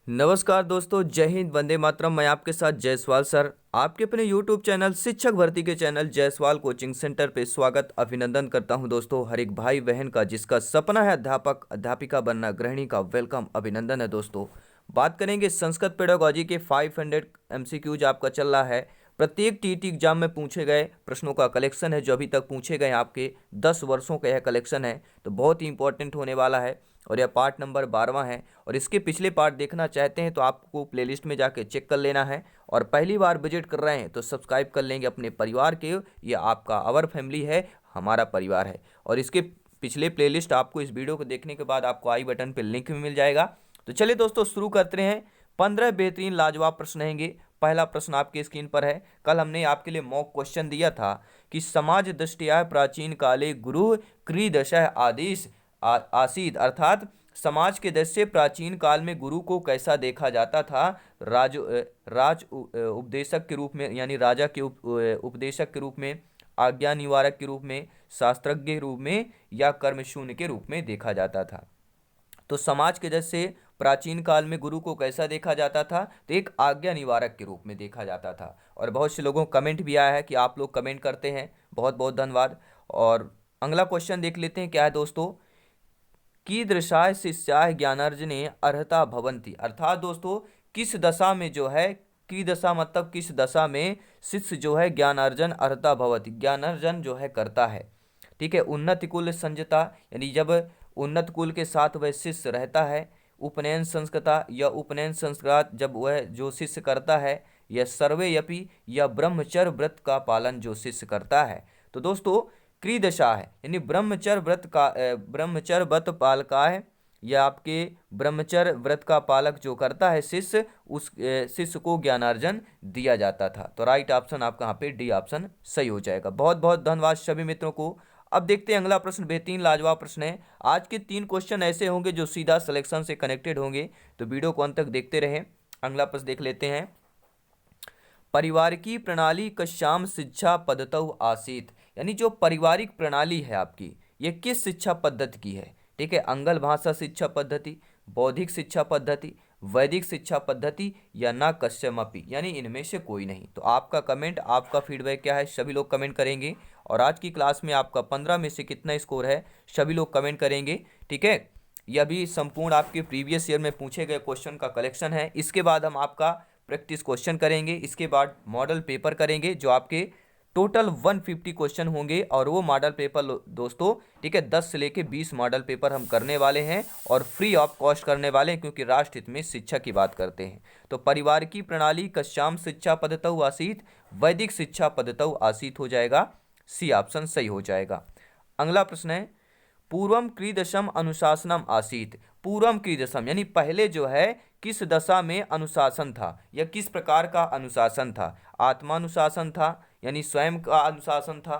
नमस्कार दोस्तों, जय हिंद, वंदे मातरम। मैं आपके साथ जायसवाल सर, आपके अपने YouTube चैनल शिक्षक भर्ती के चैनल जायसवाल कोचिंग सेंटर पे स्वागत अभिनंदन करता हूं। दोस्तों, हर एक भाई बहन का जिसका सपना है अध्यापक अध्यापिका बनना, गृहिणी का वेलकम अभिनंदन है। दोस्तों, बात करेंगे संस्कृत पेडागोजी के 500 MCQज आपका चल रहा है। प्रत्येक टीटी एग्जाम में पूछे गए प्रश्नों का कलेक्शन है, जो अभी तक पूछे गए आपके 10 वर्षों का यह कलेक्शन है, तो बहुत ही इंपॉर्टेंट होने वाला है। और यह पार्ट नंबर 12वां है। और इसके पिछले पार्ट देखना चाहते हैं तो आपको प्लेलिस्ट में जाके चेक कर लेना है। और पहली बार विजिट कर रहे हैं तो सब्सक्राइब कर लेंगे अपने परिवार के। ये आपका आवर फैमिली है, हमारा परिवार है। और इसके पिछले प्लेलिस्ट आपको इस वीडियो को देखने के बाद आपको आई बटन पर लिंक भी मिल जाएगा। तो चलिए दोस्तों, शुरू करते हैं। 15 बेहतरीन लाजवाब प्रश्न रहेंगे। पहला प्रश्न आपके स्क्रीन पर है। कल हमने आपके लिए मॉक क्वेश्चन दिया था कि समाज दृष्टिया प्राचीन काले गुरु क्रीदशः आदेश आसीत, अर्थात समाज के दृष्टि से प्राचीन काल में गुरु को कैसा देखा जाता था। राज उपदेशक के रूप में, यानी राजा के उपदेशक के रूप में, आज्ञा निवारक के रूप में, शास्त्रज्ञ के रूप में, या कर्मशून्य के रूप में देखा जाता था। तो समाज के दृष्टि से प्राचीन काल में गुरु को कैसा देखा जाता था, तो एक आज्ञा निवारक के रूप में देखा जाता था। और बहुत से लोगों को कमेंट भी आया है कि आप लोग कमेंट करते हैं, बहुत बहुत धन्यवाद। और अगला क्वेश्चन देख लेते हैं, क्या है दोस्तों। कीदृशाय शिष्याय ज्ञानार्जने अर्हता भवन्ति, अर्थात दोस्तों किस दशा में जो है, की दशा मतलब किस दशा में शिष्य जो है ज्ञानार्जन अर्हता भवति, ज्ञानार्जन जो है करता है। ठीक है, उन्नत कुल संजता, यानी जब उन्नत कुल के साथ वह शिष्य रहता है। उपनयन संस्कृता, या उपनयन संस्कार जब वह जो शिष्य करता है। यह सर्वेयपि, या ब्रह्मचर्य व्रत का पालन जो शिष्य करता है। तो दोस्तों क्रीदशा है, यानी ब्रह्मचर्य व्रत का ब्रह्मचर्य व्रत पालका है, या आपके ब्रह्मचर्य व्रत का पालक जो करता है शिष्य, उस शिष्य को ज्ञानार्जन दिया जाता था। तो राइट ऑप्शन आपका यहाँ पे डी ऑप्शन सही हो जाएगा। बहुत बहुत धन्यवाद सभी मित्रों को। अब देखते हैं अगला प्रश्न, बेहतरीन लाजवाब प्रश्न है। आज के 3 क्वेश्चन ऐसे होंगे जो सीधा सिलेक्शन से कनेक्टेड होंगे, तो वीडियो को अंत तक देखते रहें। अगला प्रश्न देख लेते हैं। पारिवारिकी प्रणाली कस्याम शिक्षा पद्धतौ आसीत, यानी जो पारिवारिक प्रणाली है आपकी, ये किस शिक्षा पद्धति की है। ठीक है, अंगल भाषा शिक्षा पद्धति, बौद्धिक शिक्षा पद्धति, वैदिक शिक्षा पद्धति, या ना कस्यमपि, यानी इनमें से कोई नहीं। तो आपका कमेंट, आपका फीडबैक क्या है, सभी लोग कमेंट करेंगे। और आज की क्लास में आपका 15 में से कितना स्कोर है, सभी लोग कमेंट करेंगे। ठीक है, यह भी संपूर्ण आपके प्रीवियस ईयर में पूछे गए क्वेश्चन का कलेक्शन है। इसके बाद हम आपका प्रैक्टिस क्वेश्चन करेंगे, इसके बाद मॉडल पेपर करेंगे, जो आपके टोटल 150 क्वेश्चन होंगे। और वो मॉडल पेपर दोस्तों, ठीक है, 10 से लेके 20 मॉडल पेपर हम करने वाले हैं, और फ्री ऑफ कॉस्ट करने वाले हैं, क्योंकि राष्ट्र हित में शिक्षा की बात करते हैं। तो परिवार की प्रणाली कस्याम शिक्षा पद्धतौ आसीत, वैदिक शिक्षा पद्धतौ आसीत हो जाएगा, सी ऑप्शन सही हो जाएगा। अगला प्रश्न है, पूर्वम क्रीदशम अनुशासनम आसीत, पूर्वम क्रीदशम यानी पहले जो है किस दशा में अनुशासन था, या किस प्रकार का अनुशासन था। आत्मानुशासन था, यानी स्वयं का अनुशासन था,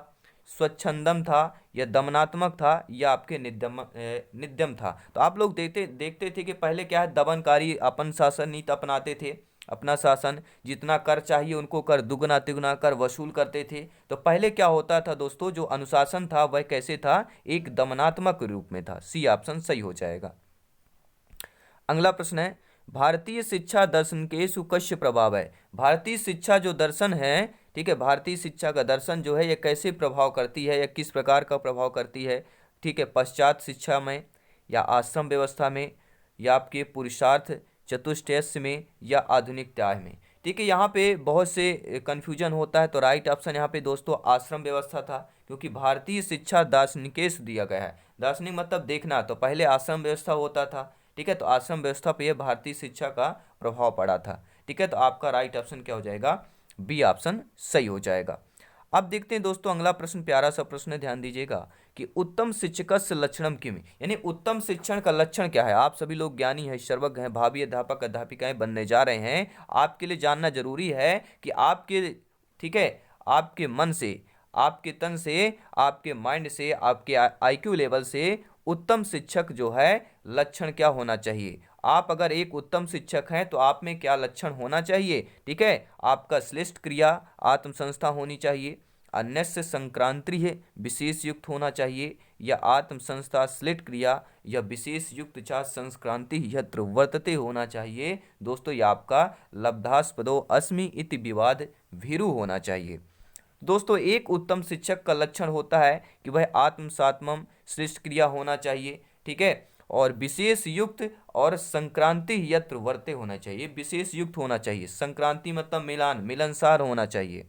स्वच्छंदम था, या दमनात्मक था, या आपके निद्यम था। तो आप लोग देखते थे कि पहले क्या है, दमनकारी अपन शासन नीति अपनाते थे। अपना शासन, जितना कर चाहिए उनको कर दुगना तिगुना कर वसूल करते थे। तो पहले क्या होता था दोस्तों, जो अनुशासन था वह कैसे था, एक दमनात्मक रूप में था। सी ऑप्शन सही हो जाएगा। अगला प्रश्न है, भारतीय शिक्षा दर्शन के सुकस्य प्रभाव है, भारतीय शिक्षा जो दर्शन है, ठीक है, भारतीय शिक्षा का दर्शन जो है ये कैसे प्रभाव करती है, या किस प्रकार का प्रभाव करती है। ठीक है, पश्चात शिक्षा में, या आश्रम व्यवस्था में, या आपके पुरुषार्थ चतुष्टय में, या आधुनिक त्याग में। ठीक है, यहाँ पे बहुत से कन्फ्यूजन होता है। तो राइट ऑप्शन यहाँ पे दोस्तों आश्रम व्यवस्था था, क्योंकि भारतीय शिक्षा दार्शनिकेश दिया गया है। दार्शनिक मतलब देखना, तो पहले आश्रम व्यवस्था होता था। ठीक है, तो आश्रम व्यवस्था पे यह भारतीय शिक्षा का प्रभाव पड़ा था। ठीक है, तो आपका राइट ऑप्शन क्या हो जाएगा, बी ऑप्शन सही हो जाएगा। अब देखते हैं दोस्तों अगला प्रश्न, प्यारा सा प्रश्न है, ध्यान दीजिएगा कि उत्तम शिक्षकस्य लक्षणम किम, यानी उत्तम शिक्षण का लक्षण क्या है। आप सभी लोग ज्ञानी हैं, सर्वज्ञ हैं, भावी अध्यापक अध्यापिकाएं बनने जा रहे हैं। आपके लिए जानना जरूरी है कि आपके, ठीक है, आपके मन से, आपके तन से, आपके माइंड से, आपके IQ लेवल से उत्तम शिक्षक जो है लक्षण क्या होना चाहिए। आप अगर एक उत्तम शिक्षक हैं तो आप में क्या लक्षण होना चाहिए। ठीक है, आपका श्रेष्ठ क्रिया आत्मसंस्था होनी चाहिए, अन्यस्य संक्रांति है विशेष युक्त होना चाहिए, या आत्म संस्था स्लिट क्रिया या विशेष युक्त चा संक्रांति यत्र वर्तते होना चाहिए। दोस्तों ये आपका लब्धास्पदो अस्मि इति विवाद भीरु होना चाहिए। दोस्तों एक उत्तम शिक्षक का लक्षण होता है कि वह आत्म सात्मम श्रेष्ठ क्रिया होना चाहिए, ठीक है, और विशेष युक्त और संक्रांति यत्र वर्ते होना चाहिए। विशेष युक्त होना चाहिए, संक्रांति मतलब मिलान, मिलनसार होना चाहिए,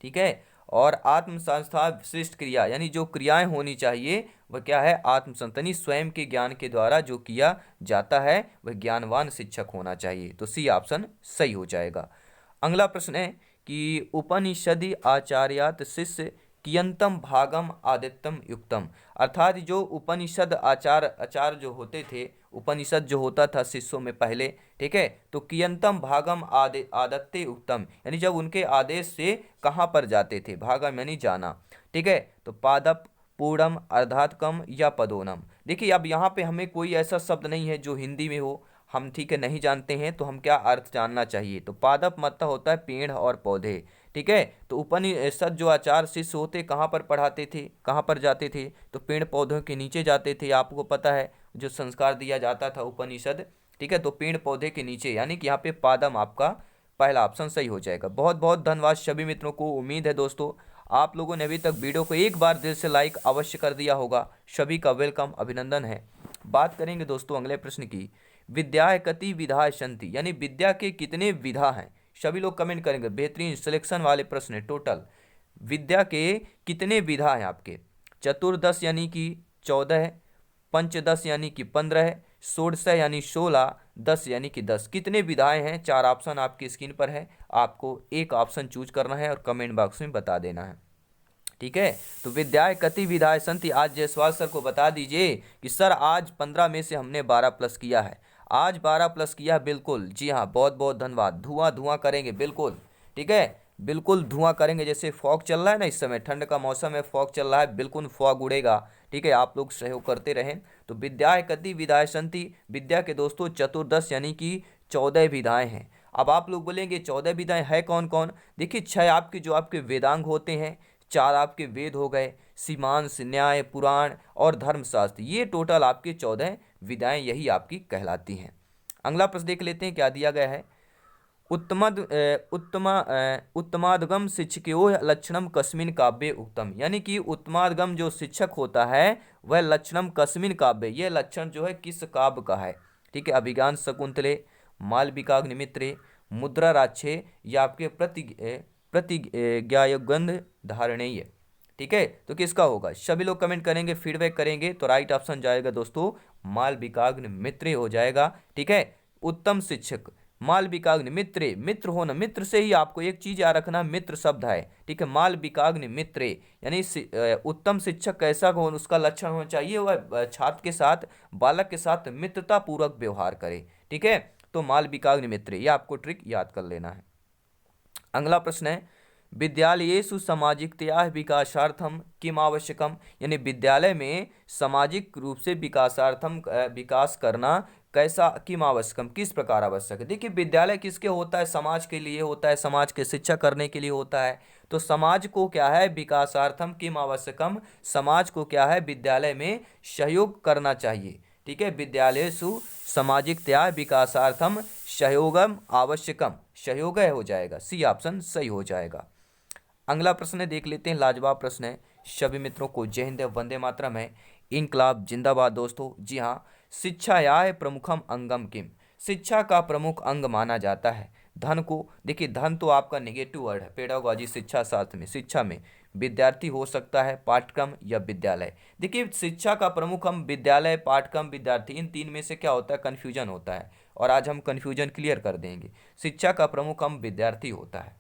ठीक है, और आत्म संस्था विशिष्ट क्रिया यानी जो क्रियाएं होनी चाहिए वह क्या है, आत्म संतनी स्वयं के ज्ञान के द्वारा जो किया जाता है वह ज्ञानवान शिक्षक होना चाहिए। तो सी ऑप्शन सही हो जाएगा। अगला प्रश्न है कि उपनिषदि आचार्यात शिष्य कियंतम भागम आदित्यम युक्तम, अर्थात जो उपनिषद आचार जो होते थे, उपनिषद जो होता था शिष्यों में पहले, ठीक है, तो कियंतम भागम आदत्ते युक्तम यानी जब उनके आदेश से कहाँ पर जाते थे, भागम यानी जाना, ठीक है, तो पादप पूर्णम अर्धात्कम या पदोनम। देखिए अब यहाँ पे हमें कोई ऐसा शब्द नहीं है जो हिंदी में हो, हम ठीक है नहीं जानते हैं, तो हम क्या अर्थ जानना चाहिए। तो पादप मतलब होता है पेड़ और पौधे, ठीक है, तो उपनिषद जो आचार शिष्य होते कहाँ पर पढ़ाते थे, कहाँ पर जाते थे, तो पेड़ पौधों के नीचे जाते थे। आपको पता है जो संस्कार दिया जाता था उपनिषद, ठीक है, तो पेड़ पौधे के नीचे, यानी कि यहाँ पे पादम आपका पहला ऑप्शन सही हो जाएगा। बहुत बहुत धन्यवाद सभी मित्रों को। उम्मीद है दोस्तों आप लोगों ने अभी तक वीडियो को एक बार दिल से लाइक अवश्य कर दिया होगा। सभी का वेलकम, अभिनंदन है। बात करेंगे दोस्तों अगले प्रश्न की, विद्या कति विधा सन्ति यानी विद्या के कितने विधा हैं। सभी लोग कमेंट करेंगे, बेहतरीन सिलेक्शन वाले प्रश्न है। टोटल विद्या के कितने विधा हैं आपके, चतुर्दश यानी कि 14, पंचदश यानी कि 15, षोडश यानी 16, 10 यानी कि 10। कितने विधाएं हैं, 4 ऑप्शन आपकी स्क्रीन पर है, आपको एक ऑप्शन चूज करना है और कमेंट बॉक्स में बता देना है, ठीक है। तो विद्याएं कति विधाएं संति, आज जयसवाल सर को बता दीजिए कि सर आज 15 में से हमने 12 प्लस किया है, आज 12 प्लस किया, बिल्कुल जी हाँ, बहुत बहुत धन्यवाद। धुआं धुआं करेंगे बिल्कुल, ठीक है, बिल्कुल धुआं करेंगे। जैसे फॉग चल रहा है ना, इस समय ठंड का मौसम है, फॉग चल रहा है, बिल्कुल फॉग उड़ेगा, ठीक है, आप लोग सहयोग करते रहें। तो विद्याएं कति विधाएं संति, विद्या के दोस्तों चतुर्दश यानी कि 14 विधाएं हैं। अब आप लोग बोलेंगे 14 विधाएं है कौन कौन, देखिए 6 आपके जो आपके वेदांग होते हैं, 4 आपके वेद हो गए, सीमांश, न्याय, पुराण और धर्मशास्त्र, ये टोटल आपके 14 विधाएं यही आपकी कहलाती हैं। अगला प्रश्न देख लेते हैं क्या दिया गया है, उत्तमादगम शिक्षको लक्षणम कस्मिन काव्ये उक्तम यानी कि उत्तमादगम जो शिक्षक होता है वह लक्षणम कस्मिन काव्य, ये लक्षण जो है किस काव्य का है, ठीक है, अभिज्ञान शकुंतले, मालविकाग्निमित्रे, मुद्रा राक्षे या आपके प्रतिज्ञायगंध धारणेय, ठीक है, तो किसका होगा। सभी लोग कमेंट करेंगे, फीडबैक करेंगे, तो राइट ऑप्शन जाएगा दोस्तों मालविकाग्नि मित्र हो जाएगा, ठीक है। उत्तम शिक्षक मालविकाग्नि मित्रे, मित्र होना, मित्र से ही आपको एक चीज याद रखना, मित्र शब्द है, ठीक है, मालविकाग्नि मित्रे यानी उत्तम शिक्षक कैसा हो, उसका लक्षण होना चाहिए वह छात्र के साथ, बालक के साथ मित्रता पूर्वक व्यवहार करे, ठीक है, तो मालविकाग्नि मित्रे, ये आपको ट्रिक याद कर लेना है। अगला प्रश्न है, विद्यालयेषु सामाजिकतया विकासार्थम किम आवश्यकम यानी विद्यालय में सामाजिक रूप से विकासार्थम विकास करना कैसा, किम आवश्यकम किस प्रकार आवश्यक है। देखिए विद्यालय किसके होता है, समाज के लिए होता है, समाज के शिक्षा करने के लिए होता है। तो समाज को क्या है, विकासार्थम किम आवश्यकम, समाज को क्या है विद्यालय में सहयोग करना चाहिए, ठीक है, विद्यालयेषु सामाजिकतया विकासार्थम सहयोगम आवश्यकम, सहयोग हो जाएगा, सी ऑप्शन सही हो जाएगा। अगला प्रश्न है देख लेते हैं, लाजवाब प्रश्न है। सभी मित्रों को जय हिंद, वंदे मातरम है, इनकलाब जिंदाबाद दोस्तों। जी हाँ, शिक्षायाः प्रमुखम अंगम किम, शिक्षा का प्रमुख अंग माना जाता है धन को। देखिए धन तो आपका नेगेटिव वर्ड है, पेडागोजी शिक्षा शास्त्र में, शिक्षा में विद्यार्थी हो सकता है, पाठ्यक्रम या विद्यालय। देखिए शिक्षा का प्रमुख अंग विद्यालय, पाठ्यक्रम, विद्यार्थी, इन तीन में से क्या होता है, कन्फ्यूजन होता है, और आज हम कन्फ्यूजन क्लियर कर देंगे। शिक्षा का प्रमुख अंग विद्यार्थी होता है।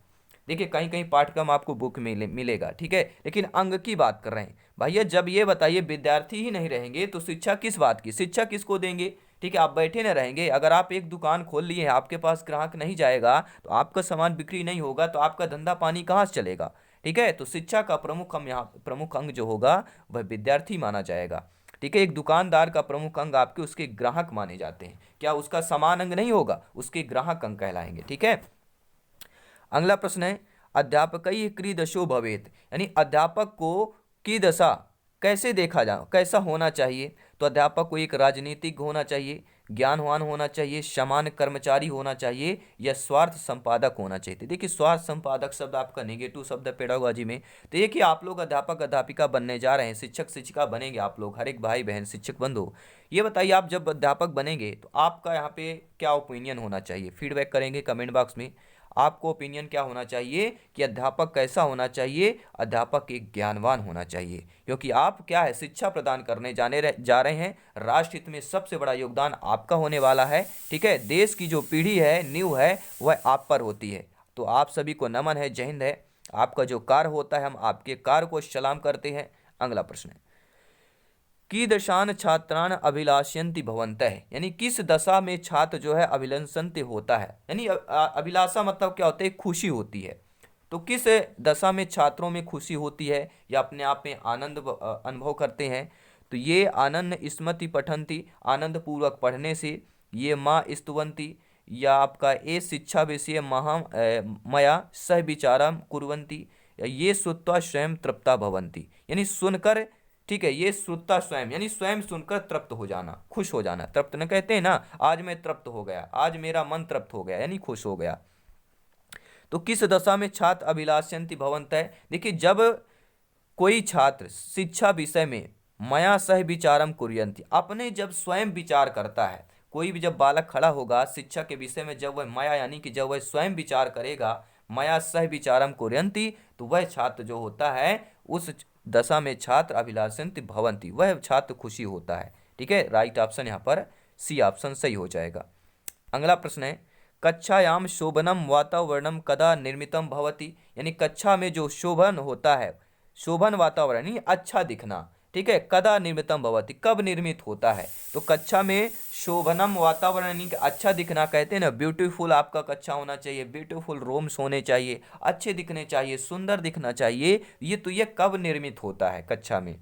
देखिए कहीं कहीं पाठ्यक्रम आपको बुक में मिलेगा, ठीक है, लेकिन अंग की बात कर रहे हैं भैया। जब ये बताइए विद्यार्थी ही नहीं रहेंगे तो शिक्षा किस बात की, शिक्षा किसको देंगे, ठीक है, आप बैठे न रहेंगे। अगर आप एक दुकान खोल लिए हैं, आपके पास ग्राहक नहीं जाएगा तो आपका सामान बिक्री नहीं होगा, तो आपका धंधा पानी कहाँ से चलेगा, ठीक है। तो शिक्षा का प्रमुख हम यहाँ प्रमुख अंग जो होगा वह विद्यार्थी माना जाएगा, ठीक है। एक दुकानदार का प्रमुख अंग आपके उसके ग्राहक माने जाते हैं, क्या उसका समान अंग नहीं होगा, उसके ग्राहक अंग कहलाएंगे, ठीक है। अगला प्रश्न है, अध्यापकैः कीदृशो भवेत्, यानी अध्यापक को की दशा कैसे देखा जा कैसा होना चाहिए। तो अध्यापक को एक राजनीतिज्ञ होना चाहिए, ज्ञानवान होना चाहिए, सामान्य कर्मचारी होना चाहिए, या स्वार्थ संपादक होना चाहिए। तो देखिए स्वार्थ संपादक शब्द आपका नेगेटिव शब्द है पेडागोजी में। तो ये कि आप लोग अध्यापक अध्यापिका बनने जा रहे हैं, शिक्षक शिक्षिका बनेंगे आप लोग, हर एक भाई बहन शिक्षक बंधु, ये बताइए आप जब अध्यापक बनेंगे तो आपका यहाँ पे क्या ओपिनियन होना चाहिए। फीडबैक करेंगे कमेंट बॉक्स में, आपको ओपिनियन क्या होना चाहिए कि अध्यापक कैसा होना चाहिए। अध्यापक एक ज्ञानवान होना चाहिए, क्योंकि आप क्या है शिक्षा प्रदान करने जा रहे हैं। राष्ट्र हित में सबसे बड़ा योगदान आपका होने वाला है। ठीक है, देश की जो पीढ़ी है, नींव है, वह आप पर होती है। तो आप सभी को नमन है, जय हिंद है। आपका जो कार्य होता है, हम आपके कार्य को सलाम करते हैं। अगला प्रश्न है, कीदृशान छात्रान अभिलाषयन्ति भवन्तः, यानी किस दशा में छात्र जो है अभिलषन्ति होता है। यानी अभिलाषा मतलब क्या होता है, खुशी होती है। तो किस दशा में छात्रों में खुशी होती है या अपने आप में आनंद अनुभव करते हैं। तो ये आनंद स्मृति पठन्ति, आनंद पूर्वक पढ़ने से, ये माँ स्तुवन्ति, या आपका ए शिक्षा विषय मया सह विचारम कुर्वन्ति, ये श्रुत्वा स्वयं तृप्ता भवन्ति, यानी सुनकर, ठीक है, ये श्रुत्वा स्वयं यानी स्वयं सुनकर तृप्त हो जाना, खुश हो जाना। तृप्त न कहते हैं ना, आज मैं तृप्त हो गया, आज मेरा मन तृप्त हो गया, यानी खुश हो गया। तो किस दशा में छात्र अभिलाषयन्ति भवन्तः, देखिए जब कोई छात्र शिक्षा विषय में मया सह विचारम कुर्वन्ति, अपने जब स्वयं विचार करता है, कोई भी जब बालक खड़ा होगा शिक्षा के विषय में, जब वह मया यानी कि जब वह स्वयं विचार करेगा, मया सह विचारम कुर्वन्ति, तो वह छात्र जो होता है उस दशा में छात्र अभिलाषन्ति भवन्ति, वह छात्र खुशी होता है। ठीक है, राइट ऑप्शन यहाँ पर सी ऑप्शन सही हो जाएगा। अगला प्रश्न है, कक्षायाम शोभनम वातावरणम कदा निर्मितम भवति, यानी कक्षा में जो शोभन होता है, शोभन वातावरण यानी अच्छा दिखना, ठीक है, कदा निर्मितम भवति, कब निर्मित होता है। तो कक्षा में शोभनम वातावरण यानी अच्छा दिखना, कहते हैं ना ब्यूटीफुल आपका कक्षा होना चाहिए, ब्यूटीफुल रूम्स होने चाहिए, अच्छे दिखने चाहिए, सुंदर दिखना चाहिए। ये कब निर्मित होता है कक्षा में,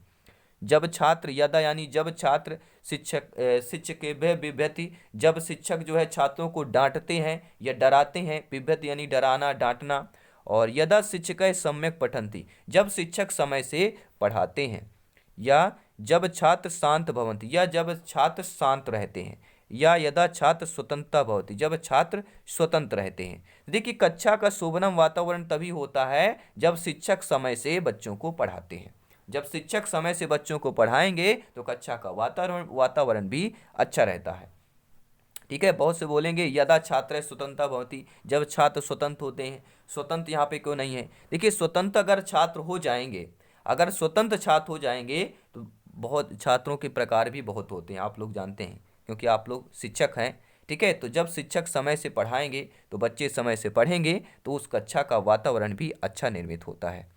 जब छात्र यदा यानी जब छात्र शिक्षक बिभ्यति, जब शिक्षक जो है छात्रों को डांटते हैं या डराते हैं, बिभ्यति यानी डराना डांटना, और यदा शिक्षक सम्यक पठन्ति, जब शिक्षक समय से पढ़ाते हैं, या जब छात्र शांत भवन्ति, या जब छात्र शांत रहते हैं, या यदा छात्र स्वतंत्रता भवति, जब छात्र स्वतंत्र रहते हैं। देखिए कक्षा का शोभनम वातावरण तभी होता है जब शिक्षक समय से बच्चों को पढ़ाते हैं। जब शिक्षक समय से बच्चों को पढ़ाएंगे तो कक्षा का वातावरण भी अच्छा रहता है। ठीक है, बहुत से बोलेंगे यदा छात्र स्वतंत्रता भवति, जब छात्र स्वतंत्र होते हैं। स्वतंत्र यहाँ पे क्यों नहीं है, देखिए स्वतंत्र अगर छात्र हो जाएंगे, अगर स्वतंत्र छात्र हो जाएंगे तो बहुत छात्रों के प्रकार भी बहुत होते हैं, आप लोग जानते हैं क्योंकि आप लोग शिक्षक हैं। ठीक है, तो जब शिक्षक समय से पढ़ाएंगे तो बच्चे समय से पढ़ेंगे, तो उस कक्षा का वातावरण भी अच्छा निर्मित होता है।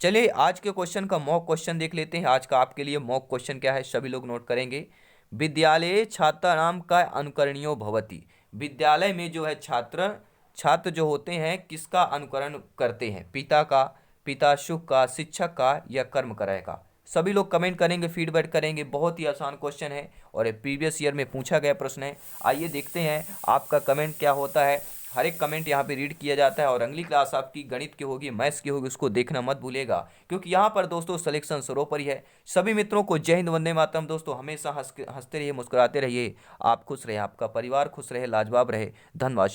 चलिए आज के क्वेश्चन का मॉक क्वेश्चन देख लेते हैं। आज का आपके लिए मॉक क्वेश्चन क्या है, सभी लोग नोट करेंगे। विद्यालय छात्राणाम का अनुकरणीयो भवति, विद्यालय में जो है छात्र जो होते हैं किसका अनुकरण करते हैं, पिता का, पिता शुक का, शिक्षक का, या कर्मकरय का। सभी लोग कमेंट करेंगे, फीडबैक करेंगे। बहुत ही आसान क्वेश्चन है और ये प्रीवियस ईयर में पूछा गया प्रश्न है। आइए देखते हैं आपका कमेंट क्या होता है। हर एक कमेंट यहाँ पे रीड किया जाता है। और अगली क्लास आपकी गणित की होगी, मैथ्स की होगी, उसको देखना मत भूलेगा, क्योंकि यहाँ पर दोस्तों सिलेक्शन सर्वोपरि है। सभी मित्रों को जय हिंद, वंदे मातरम। दोस्तों हमेशा हंसते रहिए, मुस्कुराते रहिए, आप खुश रहे, आपका परिवार खुश रहे, लाजवाब रहे। धन्यवाद।